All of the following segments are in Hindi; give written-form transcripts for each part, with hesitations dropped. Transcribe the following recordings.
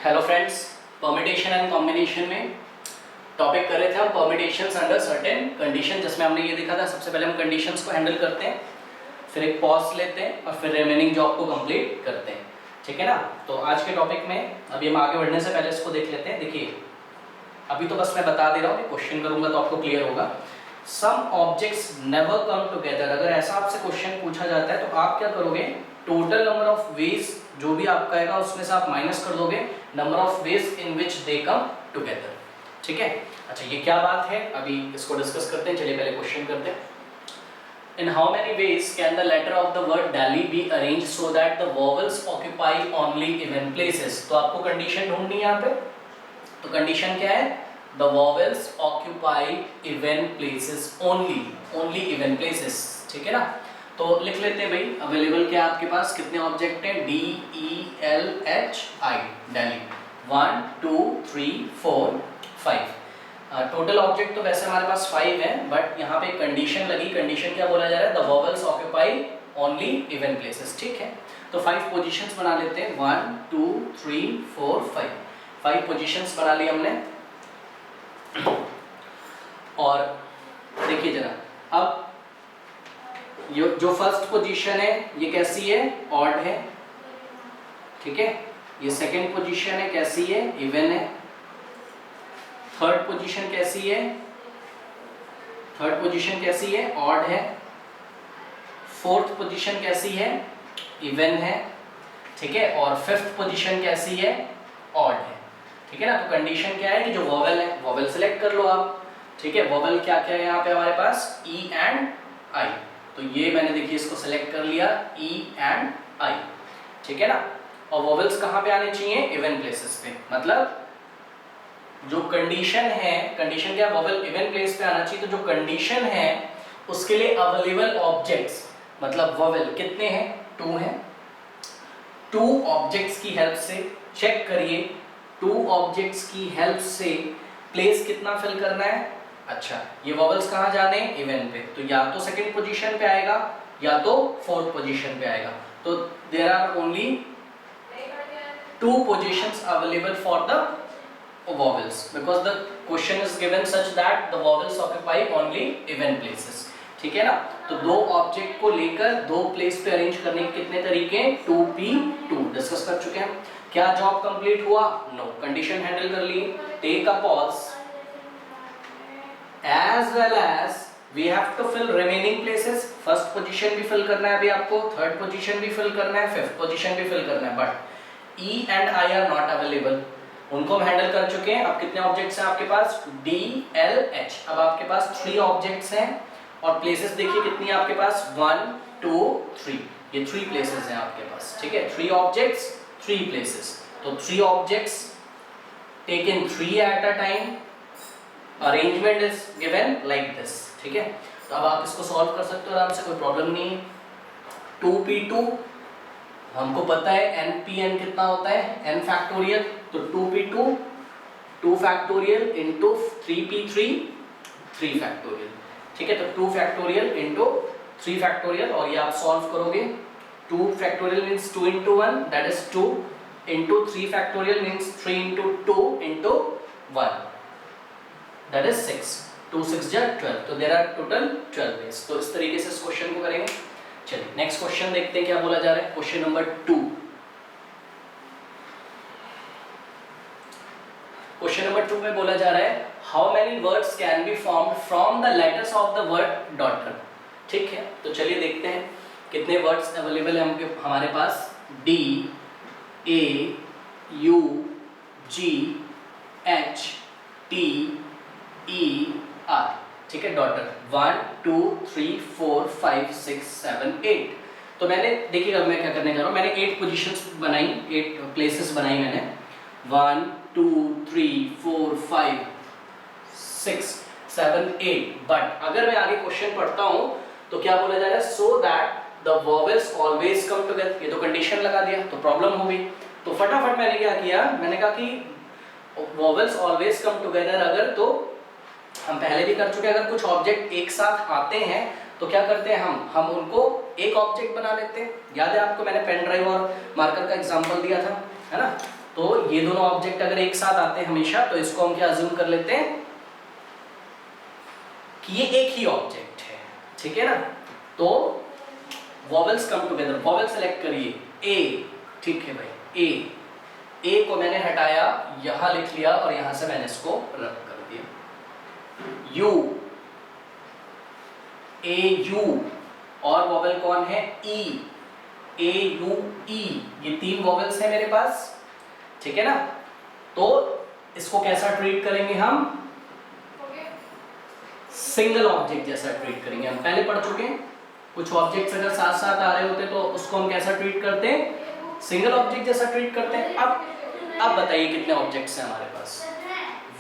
Hello friends, permutation and combination में टॉपिक कर रहे थे हम परमिटेशंस अंडर सर्टेन कंडीशन, जिसमें हमने ये देखा था सबसे पहले हम कंडीशंस को हैंडल करते हैं, फिर एक पॉज लेते हैं और फिर रिमेनिंग जॉब को कंप्लीट करते हैं। ठीक है ना। तो आज के टॉपिक में अभी हम आगे बढ़ने से पहले इसको देख लेते हैं। देखिए अभी तो बस मैं बता दे रहा हूँ, क्वेश्चन करूंगा तो आपको क्लियर होगा। Some objects never come together, अगर ऐसा आपसे क्वेश्चन पूछा जाता है तो आप क्या करोगे, टोटल नंबर ऑफ वेज जो भी आपका आएगा उसमें से आप माइनस कर दोगे number of ways in which they come together. ठीक है। अच्छा ये क्या बात है, अभी इसको डिस्कस करते हैं। चलिए पहले क्वेश्चन करते हैं। In how many ways can the letter of the word Delhi be arranged so that the vowels occupy only even places? तो आपको कंडीशन ढूंढनी है यहाँ पे। तो कंडीशन क्या है, the vowels occupy even places only, only even places। ठीक है ना। तो लिख लेते हैं भाई, अवेलेबल क्या आपके पास, कितने ऑब्जेक्ट हैं, DELHI दिल्ली, 1 2 3 4 5। टोटल ऑब्जेक्ट तो वैसे हमारे पास 5 है, बट यहाँ पे कंडीशन लगी। कंडीशन क्या बोला जा रहा है, the vowels occupy only even places. ठीक है। तो 5 पोजीशंस बना लेते हैं, 1 2 3 4 5 पोजीशंस बना ली हमने। और देखिए जरा, अब जो फर्स्ट पोजीशन है ये कैसी है, ऑड है। ठीक है। ये सेकंड पोजीशन है, कैसी है, इवन है। थर्ड पोजीशन कैसी है, थर्ड पोजीशन कैसी है, ऑड है। फोर्थ पोजीशन कैसी है, इवन है। ठीक है। और फिफ्थ पोजीशन कैसी है, ऑड है। ठीक है ना। तो कंडीशन क्या है कि जो वोवेल है, वोवेल सिलेक्ट कर लो आप। ठीक है। वोवेल क्या क्या है यहाँ पे हमारे पास, ई एंड आई। तो ये मैंने देखिए इसको सिलेक्ट कर लिया, ई एंड आई। ठीक है ना। और वोवेल्स कहाँ पे आने चाहिए, इवन प्लेसेस पे। मतलब जो कंडीशन है, कंडीशन क्या, वोवेल इवन प्लेस पे आना चाहिए। तो जो कंडीशन है उसके लिए अवेलेबल ऑब्जेक्ट्स, मतलब वोवेल कितने हैं, 2 हैं। 2 ऑब्जेक्ट्स की हेल्प से चेक करिए, 2 ऑब्जेक्ट्स की हेल्प से प्लेस कितना फिल करना है। अच्छा ये वोवेल्स कहाँ जाने, इवन पे। तो या तो सेकंड पोजीशन पे आएगा या तो फोर्थ पोजीशन पे आएगा। तो there are only 2 positions available for the vowels because the question is given such that the vowels occupy only even places। ठीक है ना। तो 2 ऑब्जेक्ट को लेकर 2 प्लेस पे अरेंज करने के कितने तरीके, 2P2 डिस्कस कर चुके हैं। क्या जॉब कंप्लीट हुआ, नो। कंडीशन हैंडल कर ली, take a pause, as well as we have to fill remaining places। First position भी फिल करना है अभी आपको, थर्ड पोजीशन भी फिल करना है, फिफ्थ पोजीशन भी फिल करना है, but E and I are not available। उनको हम हैंडल कर चुके हैं। अब कितने ऑब्जेक्ट्स हैं आपके पास, DLH। अब आपके पास 3 ऑब्जेक्ट्स हैं और प्लेसेस देखिए कितनी है आपके पास, 1 2 3। ये 3 प्लेसेस हैं आपके पास। ठीक है। 3 ऑब्जेक्ट्स 3 प्लेसेस। तो 3 objects taken 3 eight a time, arrangement is given like this. ठीक है। तो अब आप इसको सॉल्व कर सकते हो आराम से, कोई प्रॉब्लम नहीं है। 2P2 हमको पता है NPN कितना होता है, n फैक्टोरियल। तो 2P2 2 factorial into 3P3 3 factorial. ठीक है। तो 2 फैक्टोरियल इंटू 3 फैक्टोरियल, और ये आप सॉल्व करोगे। 2 factorial means 2 into 1 that is 2 into 3 factorial means 3 into 2 into 1 that is 6। 2 6 जा 12। तो देयर आर टोटल 12 वेज। तो इस तरीके से इस क्वेश्चन को करेंगे। चलिए नेक्स्ट क्वेश्चन देखते हैं क्या बोला जा रहा है। Question number 2। क्वेश्चन नंबर 2 में बोला जा रहा है, how many words can be formed from the letters of the word daughter. ठीक है। तो चलिए देखते हैं कितने वर्ड्स अवेलेबल है हमारे पास, D A U G H T E R। ठीक है। डॉटर 1 2 3 4 5 6 7 8। तो मैंने देखिएगा मैं क्या करने जा रहा हूँ, मैंने 8 पोजीशंस बनाई, 8 प्लेसेस बनाई मैंने, 1 2 3 4 5 6 7 8। बट अगर मैं आगे क्वेश्चन पढ़ता हूँ तो क्या बोला जा रहा है, so that the vowels always come together. ये तो कंडीशन लगा दिया तो प्रॉब्लम हो गई। तो फटाफट मैंने क्या किया, मैंने कहा कि वोवेल्स ऑलवेज कम टुगेदर, अगर तो हम पहले भी कर चुके हैं, अगर कुछ ऑब्जेक्ट एक साथ आते हैं तो क्या करते हैं हम उनको एक ऑब्जेक्ट बना लेते हैं। याद है आपको, मैंने पेन ड्राइव और मार्कर का एग्जांपल दिया था, है ना। तो ये दोनों ऑब्जेक्ट अगर एक साथ आते हैं हमेशा, तो इसको हम क्या अज्यूम कर लेते हैं कि ये एक ही ऑब्जेक्ट है, ठीक है ना। तो vowels come together, vowel select करिए ए, ठीक है भाई, ए को मैंने हटाया, यहां लिख लिया और यहां से मैंने इसको रब कर दिया। यू, ए यू, और वॉवेल कौन है, ई, ए यू ई, ये 3 वॉवेल्स हैं मेरे पास, ठीक है ना। तो इसको कैसा ट्रीट करेंगे हम, सिंगल ऑब्जेक्ट जैसा ट्रीट करेंगे। हम पहले पढ़ चुके हैं, कुछ ऑब्जेक्ट्स अगर साथ साथ आ रहे होते तो उसको हम कैसा ट्रीट करते हैं, सिंगल ऑब्जेक्ट जैसा ट्रीट करते हैं। अब बताइए कितने ऑब्जेक्ट्स हैं हमारे पास,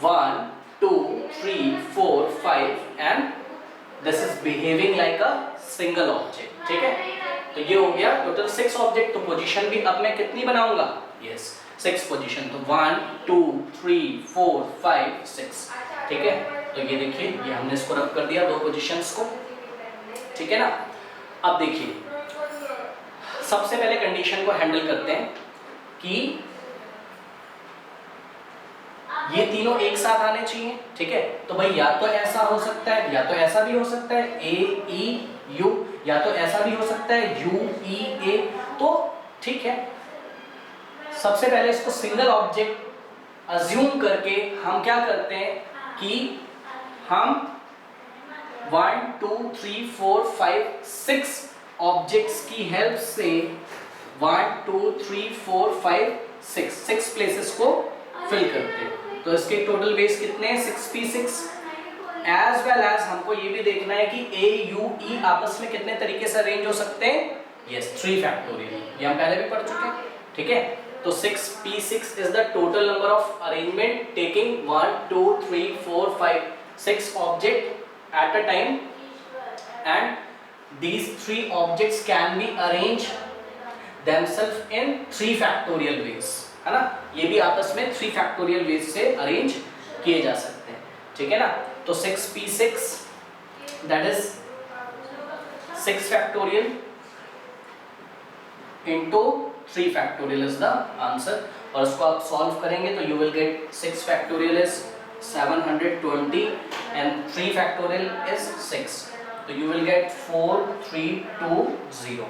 1 2 3 4 5 and this is behaving like a single object, ठीक है। तो ये हो गया टोटल 6 ऑब्जेक्ट। तो पोजीशन भी अब मैं कितनी बनाऊंगा, यस 6 पोजीशन। तो 1 2 3 4 5 6, ठीक है। तो ये देखिए, ये हमने इसको रब कर दिया 2 पोजीशंस को, ठीक है ना। अब देखिए, सबसे पहले कंडीशन को हैंडल करते हैं कि ये तीनों एक साथ आने चाहिए, ठीक है। तो भाई या तो ऐसा हो सकता है, या तो ऐसा भी हो सकता है, ए ई यू, या तो ऐसा भी हो सकता है यू ई ए, तो ठीक है। सबसे पहले इसको सिंगल ऑब्जेक्ट अज्यूम करके हम क्या करते हैं कि हम 1 2 3 4 5 6 ऑब्जेक्ट्स की हेल्प से 1 2 3 4 5 6 प्लेसेस को फिल करते हैं। तो इसके टोटल बेस कितने हैं, 6p6। एज वेल एज हमको ये भी देखना है कि a u e आपस में कितने तरीके से अरेंज हो सकते हैं, यस 3 फैक्टोरियल, ये हम पहले भी पढ़ चुके हैं, ठीक है। तो 6p6 is the total number of arrangement taking 1 2 3 4 5 6 object at a time, and these 3 objects can be arranged themselves in 3 factorial ways, है ना। ये भी आपस में 3 फैक्टोरियल वेज से अरेंज किए जा सकते हैं, ठीक है ना। तो 6p6 that is 6 factorial into 3 factorial is the answer. और इसको आप सॉल्व करेंगे तो you will gate 6 factorial is 720 and 3 factorial is 6, तो यू विल गेट 4320,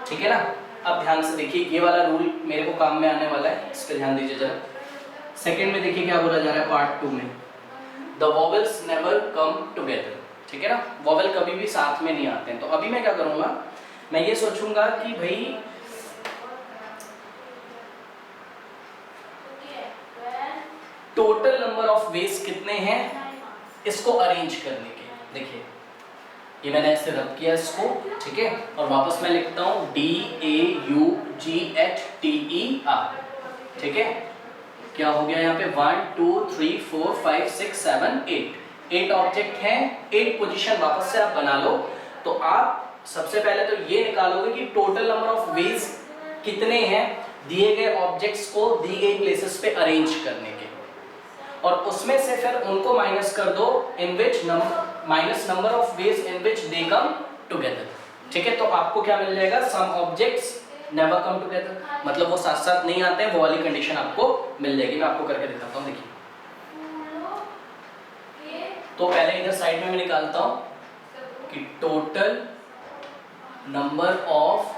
ठीक है ना। अब ध्यान से देखिए, ये वाला रूल मेरे को काम में आने वाला है, इस पर ध्यान दीजिए जरा। सेकंड में देखिए क्या बोला जा रहा है पार्ट 2 में, the vowels never come together, ठीक है ना। वॉवेल कभी भी साथ में नहीं आते हैं। तो अभी मैं क्या करूंगा, मैं ये सोचूंगा कि भाई टोटल नंबर ऑफ वेज कितने हैं इसको अरेंज करने के। देखिए ये मैंने ऐसे रब किया इसको, ठीक है। और वापस मैं लिखता हूँ DAUGHTER, ठीक है। क्या हो गया यहाँ पे 1 2 3 4 5 6 7 8 ऑब्जेक्ट हैं, 8 पोजीशन वापस से आप बना लो। तो आप सबसे पहले तो ये निकालोगे कि टोटल नंबर ऑफ वेज कितने हैं दिए गए ऑब्जेक्ट्स को दी गई प्लेसेस पे अरेंज करने के, और उसमें से फिर उनको माइनस कर दो in which minus number of ways in which they come together, ठीक है। तो आपको क्या मिल जाएगा, some objects never come together, मतलब वो साथ साथ नहीं आते हैं, वो वाली कंडीशन आपको मिल जाएगी। मैं आपको करके दिखाता हूँ, देखिए। तो पहले इधर साइड में मैं निकालता हूँ कि total number of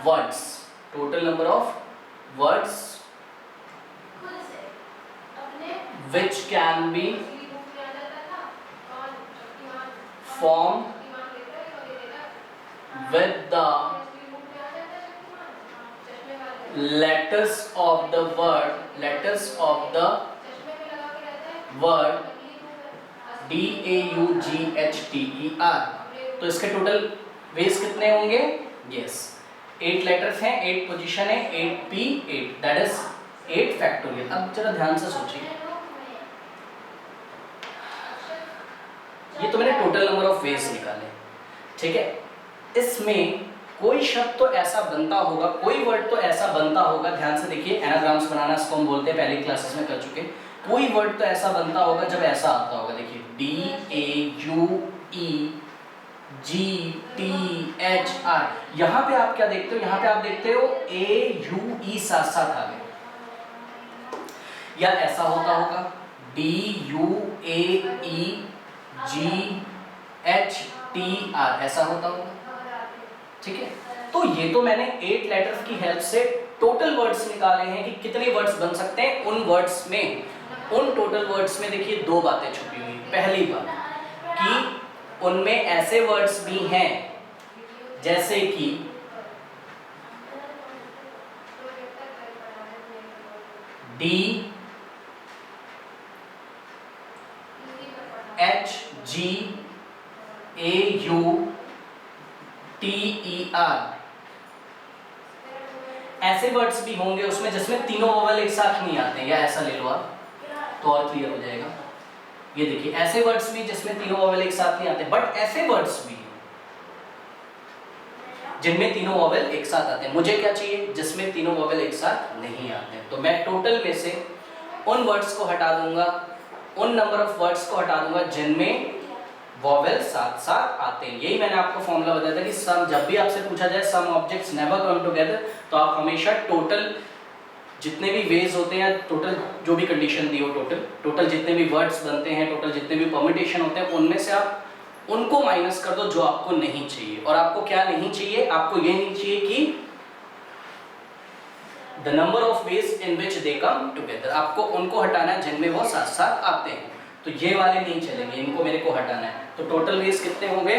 words, total number of words which can be formed with the letters of the word DAUGHTER। तो इसके टोटल वेज कितने होंगे, यस 8 लेटर्स हैं, 8 पोजीशन है, 8p8 दैट इज 8 फैक्टोरियल। अब जरा ध्यान से सोचिए, ये तो मैंने टोटल नंबर ऑफ वेज निकाले, ठीक है। इसमें कोई शब्द तो ऐसा बनता होगा, कोई वर्ड तो ऐसा बनता होगा, ध्यान से देखिए, एनाग्राम्स बनाना इसको हम बोलते हैं, पहले क्लासेस में कर चुके। कोई वर्ड तो ऐसा बनता होगा जब ऐसा आता होगा, देखिए DAUE GTHR। यहाँ पे आप क्या देखते हो, यहाँ पे आप देखते हो AUE साथ साथ आ गए, या ऐसा होता होगा DUAEGHTR, ऐसा होता होगा। ठीक है, तो ये तो मैंने 8 लेटर्स की हेल्प से टोटल वर्ड्स निकाले हैं कि कितने वर्ड्स बन सकते हैं उन वर्ड्स में। उन टोटल वर्ड्स में देखिए दो बातें छुपी हुई। पहली बात कि उनमें ऐसे वर्ड्स भी हैं जैसे कि DHGAUTER, ऐसे वर्ड्स भी होंगे उसमें जिसमें तीनों वोवेल एक साथ नहीं आते हैं, या ऐसा ले लो आप तो और क्लियर हो जाएगा। ये देखिए ऐसे वर्ड्स भी जिसमें तीनों वोवेल एक साथ नहीं आते, बट ऐसे वर्ड्स भी जिनमें तीनों वोवेल एक साथ आते हैं। मुझे क्या चाहिए, जिसमें तीनों वोवेल एक साथ नहीं आते हैं। तो मैं टोटल में से उन वर्ड्स को हटा दूंगा, उन नंबर ऑफ वर्ड्स को हटा दूंगा जिनमें वोवेल साथ साथ आते हैं। यही मैंने आपको फॉर्मूला बताया था कि सम, जब भी आपसे पूछा जाए some objects never come together, तो आप हमेशा टोटल जितने भी वेज होते हैं, टोटल जो भी कंडीशन दी हो, टोटल जितने भी वर्ड्स बनते हैं, टोटल जितने भी परम्यूटेशन होते हैं, उनमें से आप उनको माइनस कर दो जो आपको नहीं चाहिए। और आपको क्या नहीं चाहिए, आपको ये नहीं चाहिए कि the number of ways in which they come together, आपको उनको हटाना है जिनमें वो साथ साथ आते हैं। तो ये वाले नहीं चलेंगे, इनको मेरे को हटाना है। तो टोटल वेज कितने होंगे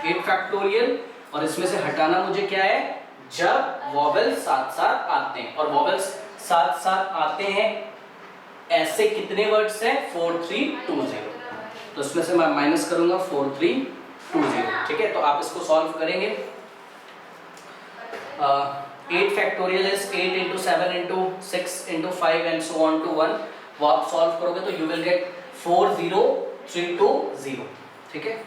8 फैक्टोरियल, और इसमें से हटाना मुझे क्या है, जब वोवेल साथ साथ आते हैं। और वोवेल्स साथ साथ आते हैं ऐसे कितने वर्ड्स हैं 4320, तो इसमें से मैं माइनस करूंगा 4320। ठीक है, तो आप इसको सॉल्व करेंगे। 8 factorial is 8 into 7 into 6 into 5 and so on to 1। वो आप सॉल्व करोगे तो यू विल गेट 40320। ठीक है,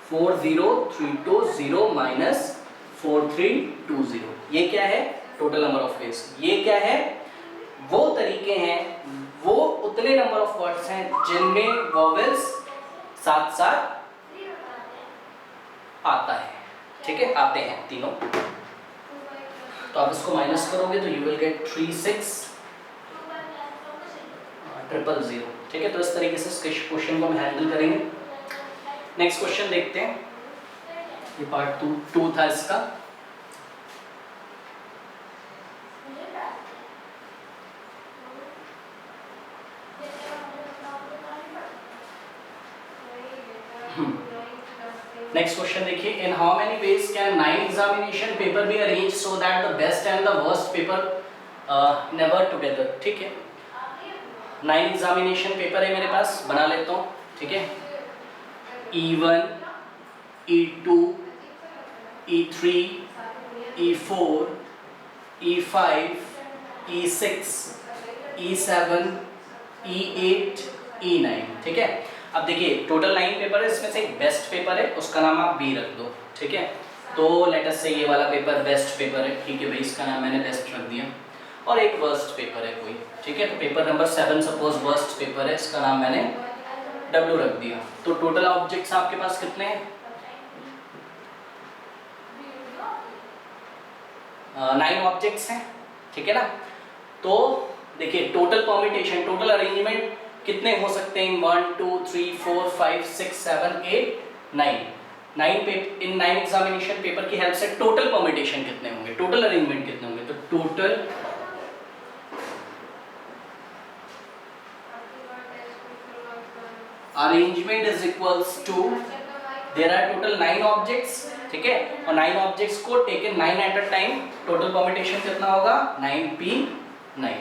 40320 माइनस 4320, ये क्या है, टोटल नंबर ऑफ वेज। ये क्या है, वो तरीके हैं, वो उतने नंबर ऑफ वर्ड्स हैं जिनमें वोवेल्स साथ साथ आता है। ठीक है, आते हैं तीनों। तो आप इसको माइनस करोगे तो यू विल गेट 36000। ठीक है, तो इस तरीके से इस क्वेश्चन को हम हैंडल करेंगे। नेक्स्ट क्वेश्चन देखते हैं, ये पार्ट 2 था इसका। नेक्स्ट क्वेश्चन देखिए, in how many ways can 9 examination paper be arrange so that the best and the worst paper never together. ठीक है, 9 एग्जामिनेशन पेपर है मेरे पास, बना लेता हूँ। ठीक है, E1, E2, E3, E4, E5, E6, E7, E8, E9। ठीक है, अब देखिए टोटल 9 पेपर है, इसमें से एक बेस्ट पेपर है, उसका नाम आप बी रख दो। ठीक है, तो लेट अस से ये वाला पेपर बेस्ट पेपर है। ठीक है भाई, इसका नाम मैंने बेस्ट रख दिया। और एक वर्स्ट पेपर है कोई। ठीक है, तो paper number 7 suppose worst paper है, इसका नाम मैंने W रख दिया। तो टोटल ऑब्जेक्ट्स आपके पास कितने हैं, 9 ऑब्जेक्ट्स हैं। ठीक है ना, तो देखिए टोटल परम्यूटेशन, टोटल अरेंजमेंट कितने हो सकते हैं, 1 2 3 4 5 6 7 8 9 इन 9 एग्जामिनेशन पेपर की हेल्प से टोटल परम्यूटेशन कितने होंगे, टोटल अरेंजमेंट कितने होंगे। तो total arrangement is equals to, there are total 9 objects. ठीक है, और 9 ऑब्जेक्ट्स को taken 9 at a time, total permutation कितना होगा 9p9।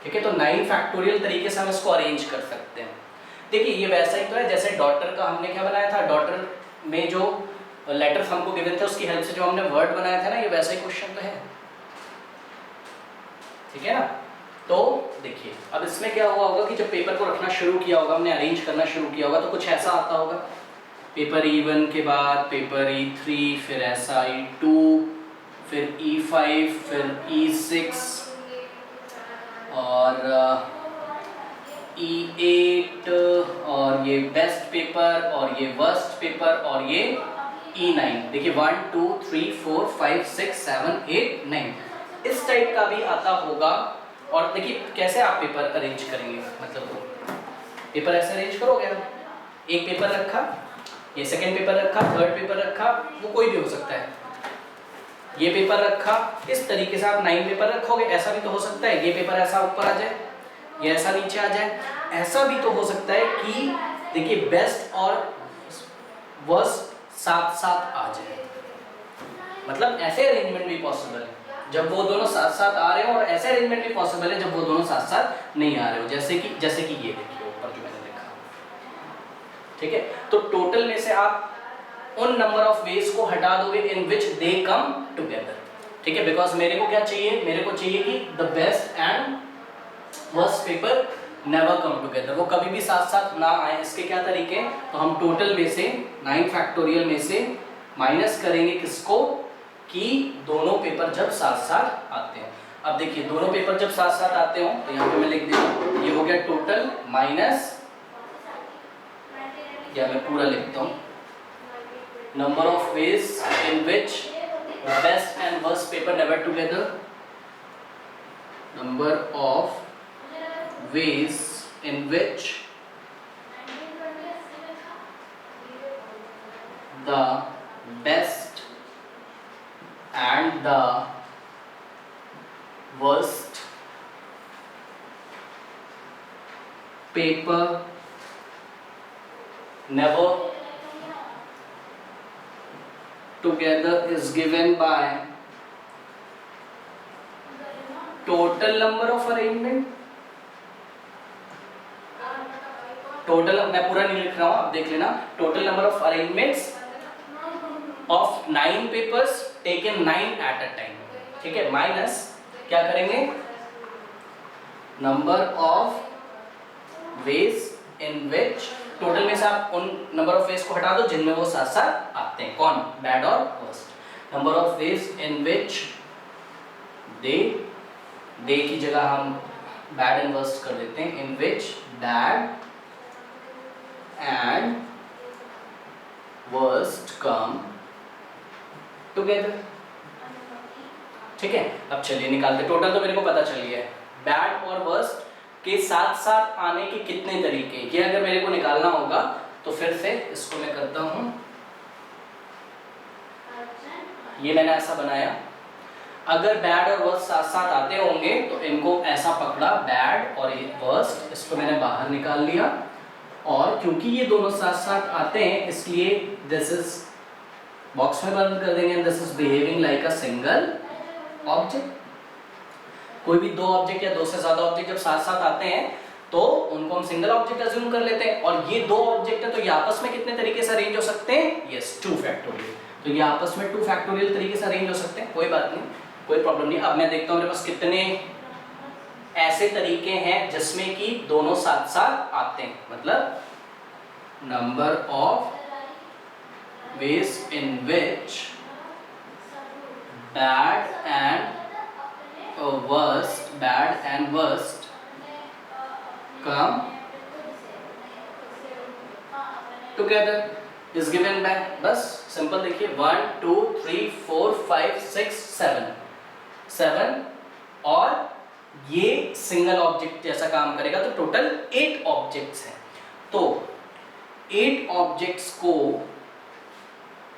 ठीक है, तो 9 फैक्टोरियल तरीके से हम इसको अरेंज कर सकते हैं। देखिए ये वैसा ही तो है जैसे डॉटर का हमने क्या बनाया था, डॉटर में जो लेटर्स हमको गिवन थे उसकी हेल्प से जो हमने वर्ड बनाया था ना, ये वैसा ही क्वेश्चन तो है। ठीक है ना, तो देखिए अब इसमें क्या हुआ होगा कि जब पेपर को रखना शुरू किया होगा, हमने अरेंज करना शुरू किया होगा, तो कुछ ऐसा आता होगा, पेपर E1 के बाद पेपर E3, फिर ऐसा E2, फिर E5, फिर E6 और E8 और ये बेस्ट पेपर और ये वर्स्ट पेपर और ये E9। देखिए 1 2 3 4 5 6 7 8 9 इस टाइप का भी आता होगा। और देखिए कैसे आप पेपर अरेंज करेंगे, मतलब पेपर ऐसे अरेंज करोगे, एक पेपर रखा, ये सेकंड पेपर रखा, थर्ड पेपर रखा, वो कोई भी हो सकता है, ये पेपर रखा, इस तरीके से आप 9 पेपर रखोगे। ऐसा भी तो हो सकता है ये पेपर ऐसा ऊपर आ जाए, ये ऐसा नीचे आ जाए। ऐसा भी तो हो सकता है कि देखिए बेस्ट और वर्स्ट साथ साथ आ जाए, मतलब ऐसे अरेंजमेंट भी पॉसिबल है जब वो दोनों साथ साथ आ रहे हो, और ऐसे अरेंजमेंट भी पॉसिबल है जब वो दोनों साथ साथ नहीं आ रहे हो, जैसे कि ये देखिए ऊपर जो मैंने लिखा। ठीक है, तो टोटल में से आप उन नंबर ऑफ वेज को हटा दोगे इन विच दे कम टुगेदर। ठीक है, बिकॉज मेरे को क्या चाहिए, मेरे को चाहिए कि the best and worst paper never come together, वो कभी भी साथ साथ ना आए। इसके क्या तरीके, तो हम टोटल में से 9 फैक्टोरियल में से माइनस करेंगे किसको, कि दोनों पेपर जब साथ साथ आते हैं। अब देखिए दोनों पेपर जब साथ साथ आते हो तो यहाँ पे मैं लिख देता हूँ, ये हो गया टोटल माइनस, या मैं पूरा लिखता हूँ, number of ways in which best and worst paper never together, number of ways in which the best and the worst paper never together is given by total number of arrangement। Total मैं पूरा नहीं लिख रहा हूं, आप देख लेना, total number of arrangements of 9 papers taken 9 at a time. ठीक है, माइनस क्या करेंगे, number of ways in which, total में से आप उन नंबर ऑफ वेज को हटा दो जिनमें वो साथ साथ आते हैं, कौन, बैड और worst. Number of ways in which they की जगह हम बैड एंड वर्स्ट कर देते हैं, in which bad and worst come together। ठीक है, अब चलिए निकालते, टोटल तो मेरे को पता चल गया है, बैड और वर्स्ट के साथ साथ आने के कितने तरीके, ये अगर मेरे को निकालना होगा तो फिर से इसको मैं करता हूं, ये मैंने ऐसा बनाया, अगर बैड और वर्स्ट साथ साथ आते होंगे तो इनको ऐसा पकड़ा, बैड और वर्स्ट, इसको मैंने बाहर निकाल लिया, और क्योंकि ये दोनों साथ साथ आते हैं इसलिए दिस इज बॉक्स में बंद कर देंगे, this is behaving like a single object. कोई भी दो ऑब्जेक्ट या दो से ज्यादा ऑब्जेक्ट जब साथ साथ आते हैं तो उनको हम सिंगल ऑब्जेक्ट अज्यूम कर लेते हैं, और ये दो ऑब्जेक्ट है तो ये आपस में कितने तरीके से अरेंज हो सकते हैं, यस 2 फैक्टोरियल, तो ये आपस में 2 फैक्टोरियल तरीके से अरेंज हो सकते हैं, कोई बात नहीं, कोई प्रॉब्लम नहीं। अब मैं देखता हूँ मेरे पास कितने ऐसे तरीके हैं जिसमें कि दोनों साथ साथ आते हैं, मतलब number of ways in which bad and worst come together is given by, बस सिंपल देखिए 1 2 3 4 5 6 7 और ये सिंगल ऑब्जेक्ट जैसा काम करेगा, तो टोटल 8 ऑब्जेक्ट्स हैं। तो 8 ऑब्जेक्ट्स को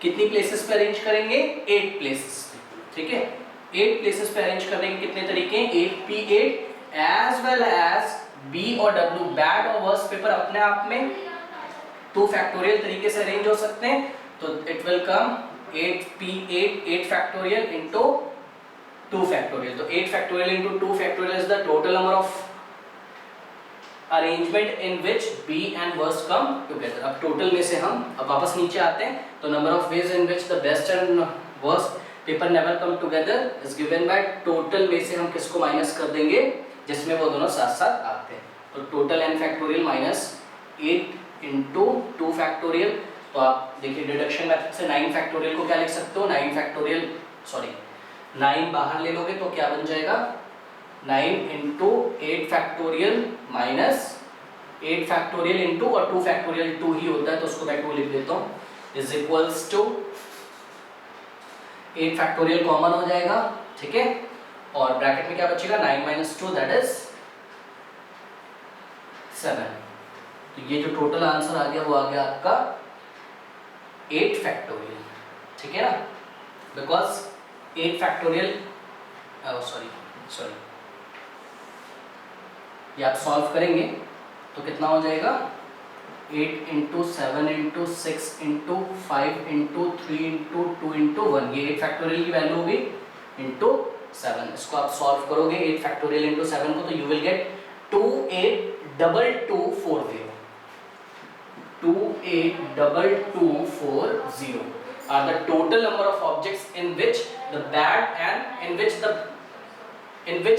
कितनी प्लेसेस पे अरेंज करेंगे, 8 प्लेसेस, ठीक है, 8 प्लेसेस पे अरेंज करने के कितने तरीके हैं, 8p8 as well as b और w, बैड और वर्स्ट पेपर अपने आप में 2 फैक्टोरियल तरीके से अरेंज हो सकते हैं, तो it will come 8p8 8 factorial into 2 factorial, तो 8 factorial into 2 factorial is the total number of arrangement in which b and worst come together। अब टोटल में से हम अब वापस नीचे आते हैं, तो number of ways in which the best and worst paper never come together is given by, total में से हम किसको माइनस कर देंगे जिसमें वो दोनों साथ साथ आते हैं, तो total n factorial minus 8 into 2 factorial, तो आप देखिए डिडक्शन मेथड से 9 फैक्टोरियल को क्या लिख सकते हो, 9 फैक्टोरियल 9 बाहर ले लोगे तो क्या बन जाएगा, 9 into 8 factorial minus 8 factorial into और 2 फैक्टोरियल 2 ही होता है, तो उसको मैं 2 लिख देता हूँ, is equals to 8 factorial common हो जाएगा, ठीक है, और ब्रैकेट में क्या बचेगा 9 माइनस 2 दैट इज 7। तो ये जो टोटल आंसर आ गया वो आ गया आपका 8 फैक्टोरियल, ठीक है ना, बिकॉज 8 फैक्टोरियल सॉरी ये आप सॉल्व करेंगे तो कितना हो जाएगा 8 into 7 into 6 into 5 into 3 into 2 into 1, ये 8 फैक्टोरियल की वैल्यू होगी इंटू 7। इसको आप सॉल्व करोगे 8 फैक्टोरियल इंटू 7 को, तो you will gate 282240 282240 are the total number of objects in which the bad and in which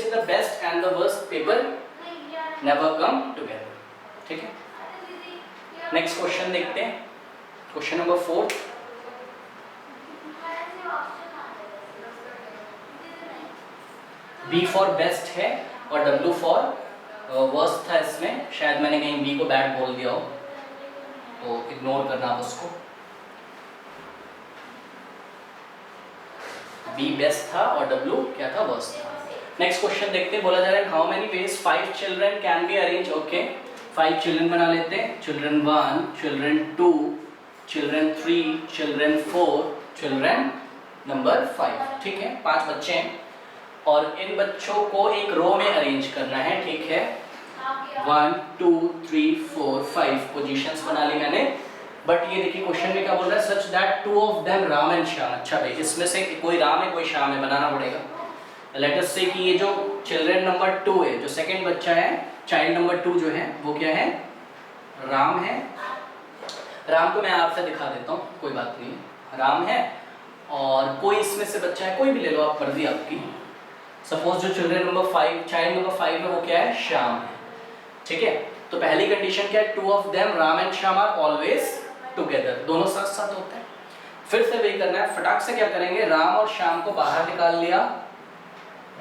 the best and the worst paper never come together, ठीक है। नेक्स्ट क्वेश्चन देखते हैं, question number 4। B for best है और W फॉर वर्स्ट था, इसमें शायद मैंने कहीं B को बैड बोल दिया हो, तो इग्नोर करना आप उसको। B बेस्ट था और W क्या था, वर्स्ट था। नेक्स्ट क्वेश्चन देखते हैं, बोला जा रहा है how many ways 5 children can be arrange. Okay, 5 children बना लेते हैं, children 1, children 2, children 3, children 4, children number 5, ठीक है, 5 बच्चे हैं और इन बच्चों को एक रो में अरेंज करना है, ठीक है। 1 2 3 4 5 पोजीशंस बना ली मैंने, बट ये देखिए क्वेश्चन में क्या बोल रहा है, such that 2 of them Ram and Shyam. अच्छा भाई, इसमें से कोई राम है कोई श्याम है, बनाना पड़ेगा। लेट अस से कि ये जो चिल्ड्रन नंबर 2 है, जो सेकंड बच्चा है, चाइल्ड नंबर 2 जो है वो क्या है, राम है। राम को मैं आपसे दिखा देता हूँ, कोई बात नहीं, राम है। और कोई इसमें से बच्चा है, कोई भी ले लो आप, मर्जी आपकी। सपोज जो चिल्ड्रन नंबर 5, चाइल्ड नंबर 5 है वो क्या है, श्याम है, ठीक है। तो पहली कंडीशन क्या है, 2 of them Ram and Shyam are always together, दोनों साथ साथ होते हैं। फिर से वही करना है, फटाक से क्या करेंगे, राम और श्याम को बाहर निकाल लिया,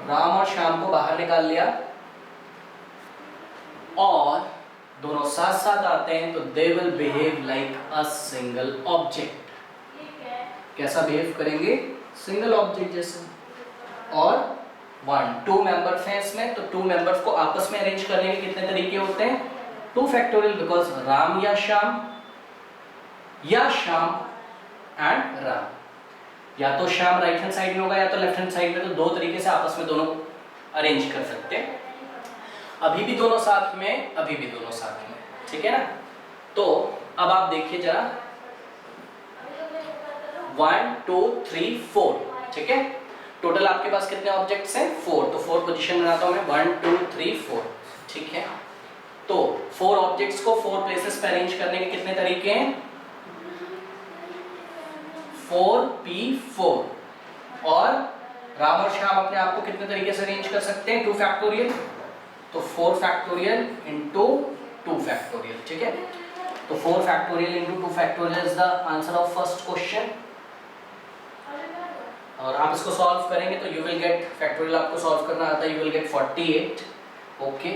राम और श्याम को बाहर निकाल लिया और दोनों साथ साथ आते हैं, तो they will behave like a single object. कैसा बिहेव करेंगे, सिंगल ऑब्जेक्ट जैसे। और 1 2 मेंबर्स हैं इसमें, तो 2 मेंबर्स को आपस में अरेंज करने के कितने तरीके होते हैं, 2 फैक्टोरियल, बिकॉज राम या श्याम एंड राम, या तो श्याम राइट हैंड साइड में होगा या तो लेफ्ट हैंड साइड में, तो 2 तरीके से आपस में दोनों अरेंज कर सकते हैं। अभी भी दोनों साथ में, अभी भी दोनों साथ में, ठीक है ना। तो अब आप देखिए जरा, 1 2 3 4, ठीक है। टोटल आपके पास कितने ऑब्जेक्ट्स हैं, 4, तो 4 पोजीशन बनाता हूं मैं, 1 2 3 4, ठीक है। तो 4 ऑब्जेक्ट्स को 4 प्लेसेस पे अरेंज करने के कितने तरीके हैं, 4p4। और राम और श्याम अपने आप को कितने तरीके से अरेंज कर सकते हैं, 2 फैक्टोरियल, तो 4 फैक्टोरियल इंटू 2 फैक्टोरियल, ठीक है। तो 4 factorial into 2 factorial is the answer of first question. और आप इसको सॉल्व करेंगे तो यू विल गेट, फैक्टोरियल आपको सॉल्व करना आता है, you will get 48। Okay,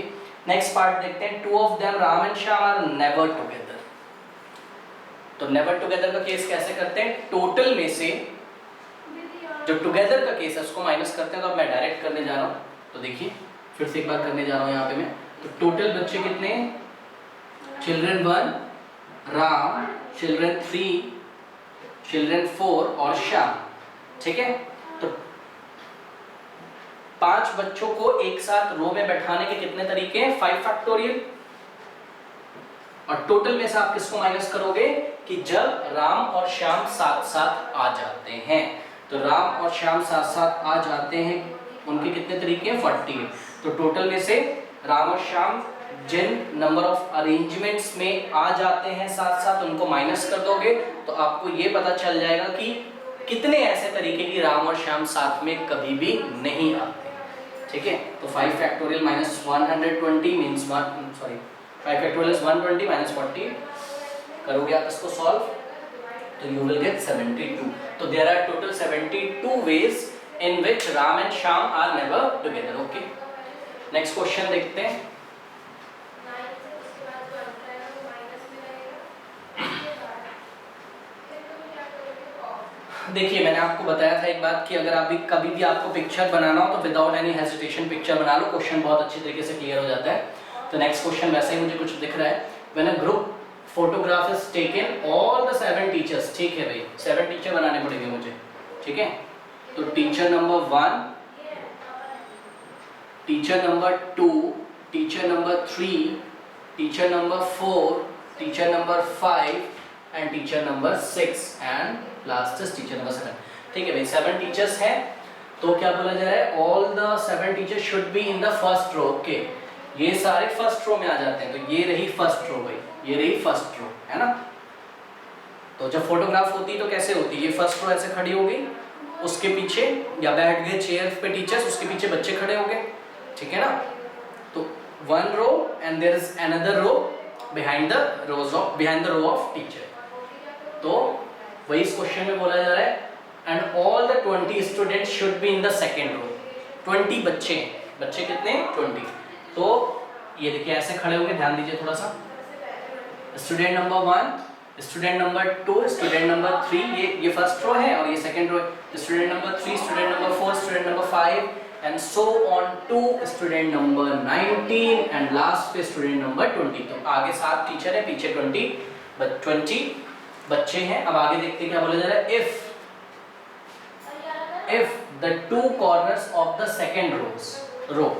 next part देखते हैं, 2 of them Ram and Shyam are never together. तो नेवर टुगेदर का केस कैसे करते हैं, टोटल में से जो टुगेदर का केस है उसको माइनस करते हैं। तो अब मैं डायरेक्ट करने जा रहा हूँ, तो देखिए फिर से एक बार करने जा रहा हूँ यहाँ पे मैं। तो टोटल बच्चे कितने, चिल्ड्रन 1 राम, चिल्ड्रन 3, चिल्ड्रन 4 और श्याम, ठीक है। तो 5 बच्चों को एक साथ रो में बैठाने के कितने तरीके हैं, 5 फैक्टोरियल। और टोटल में से आप किसको माइनस करोगे, कि जब राम और श्याम साथ साथ आ जाते हैं, तो राम और श्याम साथ साथ आ जाते हैं, उनके कितने तरीके हैं, 40। तो टोटल में से राम और श्याम जिन नंबर ऑफ अरेंजमेंट्स में आ जाते हैं साथ साथ, उनको माइनस कर दोगे तो आपको ये पता चल जाएगा कि कितने ऐसे तरीके की राम और श्याम साथ में कभी भी नहीं आते, ठीक है। तो 5 factorial minus 120 means 5 factorial is 120 minus 40, करोगे आप इसको सॉल्व तो यू विल गेट 72। तो there are total 72 ways in which Ram and Shyam are never together. Okay, next question देखते हैं। देखिए मैंने आपको बताया था एक बात कि अगर आप भी कभी भी आपको पिक्चर बनाना हो तो विदाउट एनी हेजिटेशन पिक्चर बना लो, क्वेश्चन बहुत अच्छी तरीके से क्लियर हो जाता है। तो नेक्स्ट क्वेश्चन वैसे ही मुझे कुछ दिख रहा है, when a group photograph is taken all the 7 teachers, ठीक है भाई 7 टीचर बनाने पड़ेंगे मुझे, ठीक है। तो teacher number 1, teacher number 2, teacher number 3, teacher number 4, teacher number 5 and teacher number 6 and last is teacher number 7, ठीक है भाई 7 टीचर्स हैं। तो क्या बोला जा रहा है, all the 7 teachers should be in the first row, okay. ये सारे फर्स्ट रो में आ जाते हैं, तो ये रही फर्स्ट रो भाई, ये रही फर्स्ट रो, है ना। तो जब फोटोग्राफ होती है तो कैसे होती है, ये फर्स्ट रो ऐसे खड़ी हो गई, उसके पीछे या बैठ गए चेयर पे टीचर्स, उसके पीछे बच्चे खड़े हो गए, ठीक है ना। तो 1 row and there is another row behind the row of teacher. तो वही इस क्वेश्चन में बोला जा रहा है, and all the 20 students should be in the second row. 20 बच्चे, बच्चे कितने 20। तो ये देखिए ऐसे खड़े होंगे, ध्यान दीजिए थोड़ा सा, student number 1, student number 2, student number 3, ये फर्स्ट रो है और ये सेकेंड रो है। Student number 3, student number 4, student number 5 and so on to student number 19 and last पे स्टूडेंट नंबर 20। तो आगे 7 टीचर है, पीछे 20 बच्चे हैं। अब आगे देखते हैं क्या बोला जा रहा है, if the 2 corners of the second row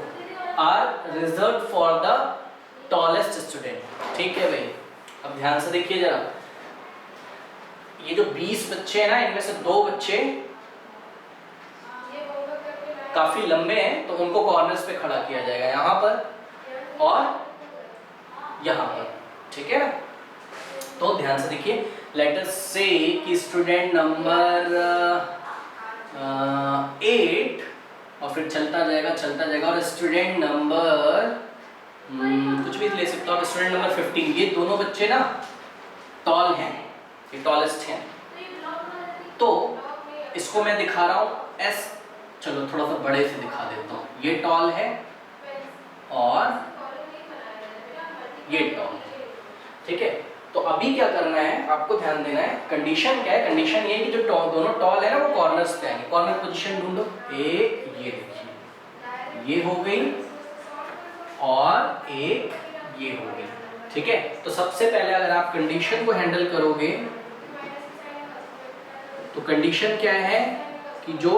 are reserved for the tallest student, ठीक है भाई। अब ध्यान से देखिए जरा, ये जो 20 बच्चे हैं ना, इनमें से 2 बच्चे काफी लंबे हैं, तो उनको कॉर्नर्स पे खड़ा किया जाएगा, यहाँ पर और यहाँ पर, ठीक है ना। तो ध्यान से देखिए, लेट अस से कि स्टूडेंट नंबर 8 और फिर चलता जाएगा और स्टूडेंट नंबर कुछ भी ले सकते हो आप, स्टूडेंट नंबर 15, ये दोनों बच्चे ना टॉल हैं, ये टॉलेस्ट हैं। तो इसको मैं दिखा रहा हूँ एस, चलो थोड़ा सा बड़े से दिखा देता हूँ, ये टॉल है और ये टॉल है, ठीक है। तो अभी क्या करना है, आपको ध्यान देना है, कंडीशन क्या है, कंडीशन ये कि जो दोनों टॉल है ना वो कॉर्नर्स पे आएंगे। कॉर्नर पोजीशन ढूंढो, एक ये देखिए ये हो गई और एक ये हो गई, ठीक है। तो सबसे पहले अगर आप कंडीशन को हैंडल करोगे तो कंडीशन क्या है कि जो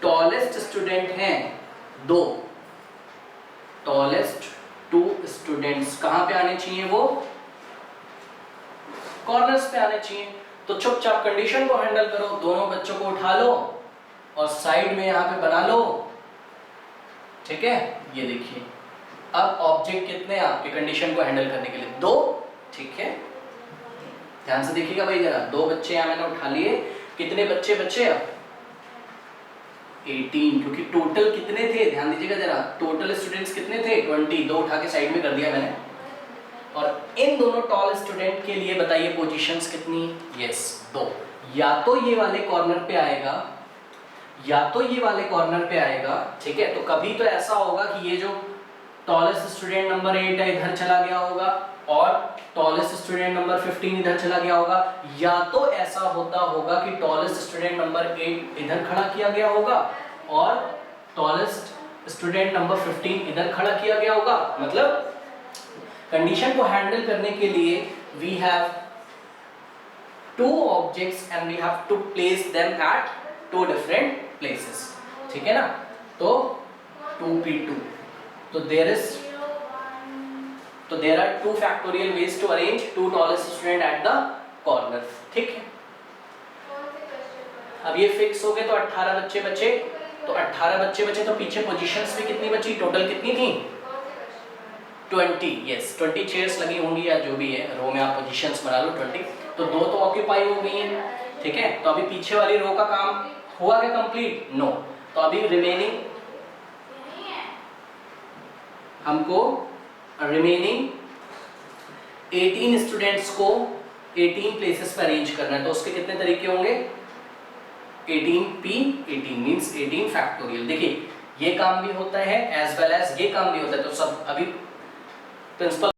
टॉलेस्ट स्टूडेंट हैं, 2 टॉलेस्ट 2 स्टूडेंट्स कहां पे आने चाहिए, वो कॉर्नर्स पे आने चाहिए। तो चुपचाप कंडीशन को हैंडल करो, दोनों बच्चों को उठा लो और साइड में यहाँ पे बना लो, ठीक है। ये देखिए अब ऑब्जेक्ट कितने हैं आपके कंडीशन को हैंडल करने के लिए, 2, ठीक है। ध्यान से देखिएगा भाई जरा, 2 बच्चे यहाँ मैंने उठा लिए, कितने बच्चे बचे अब 18, क्योंकि टोटल कितने थे, ध्यान दीजिएगा जरा, टोटल स्टूडेंट्स कितने थे 20, 2 उठा के साइड में कर दिया मैंने। और इन दोनों टॉल स्टूडेंट के लिए बताइए पोजीशंस कितनी, यस 2। या तो ये वाले कॉर्नर पे आएगा या तो ये वाले कॉर्नर पे आएगा, ठीक है। तो कभी तो ऐसा होगा कि ये जो टॉलेस्ट स्टूडेंट नंबर 8 है इधर चला गया होगा और टॉलेस्ट स्टूडेंट नंबर 15 इधर चला गया होगा, या तो ऐसा होता होगा कि टॉलेस्ट स्टूडेंट नंबर 8 इधर खड़ा किया गया होगा और टॉलेस्ट स्टूडेंट नंबर 15 इधर खड़ा किया गया होगा। मतलब कंडीशन को हैंडल करने के लिए we have 2 objects and we have to place them at 2 different places, ठीक है ना। तो 2p2, तो there are 2 factorial ways to arrange 2 tallest student at the corner, ठीक है। अब ये फिक्स हो गए, तो 18 बच्चे बचे, तो 18 बच्चे बचे तो पीछे पोजीशंस भी कितनी बची, टोटल कितनी थी 20, यस 20 चेयर्स लगी होंगी या जो भी है, रो में आप पोजीशंस बना लो 20, तो 2 तो ऑक्यूपाई हो गई हैं, ठीक है। तो अभी पीछे वाली रो का काम हुआ क्या कंप्लीट, नो। तो अभी रिमेनिंग हमको रिमेनिंग 18 स्टूडेंट्स को 18 प्लेसेस पर अरेंज करना है। तो उसके कितने तरीके होंगे, 18p 18 मींस 18 फैक्टोरियल। देखिए ये काम भी होता है एज वेल एज ये काम भी होता है। तो सब अभी प्रिंसिपल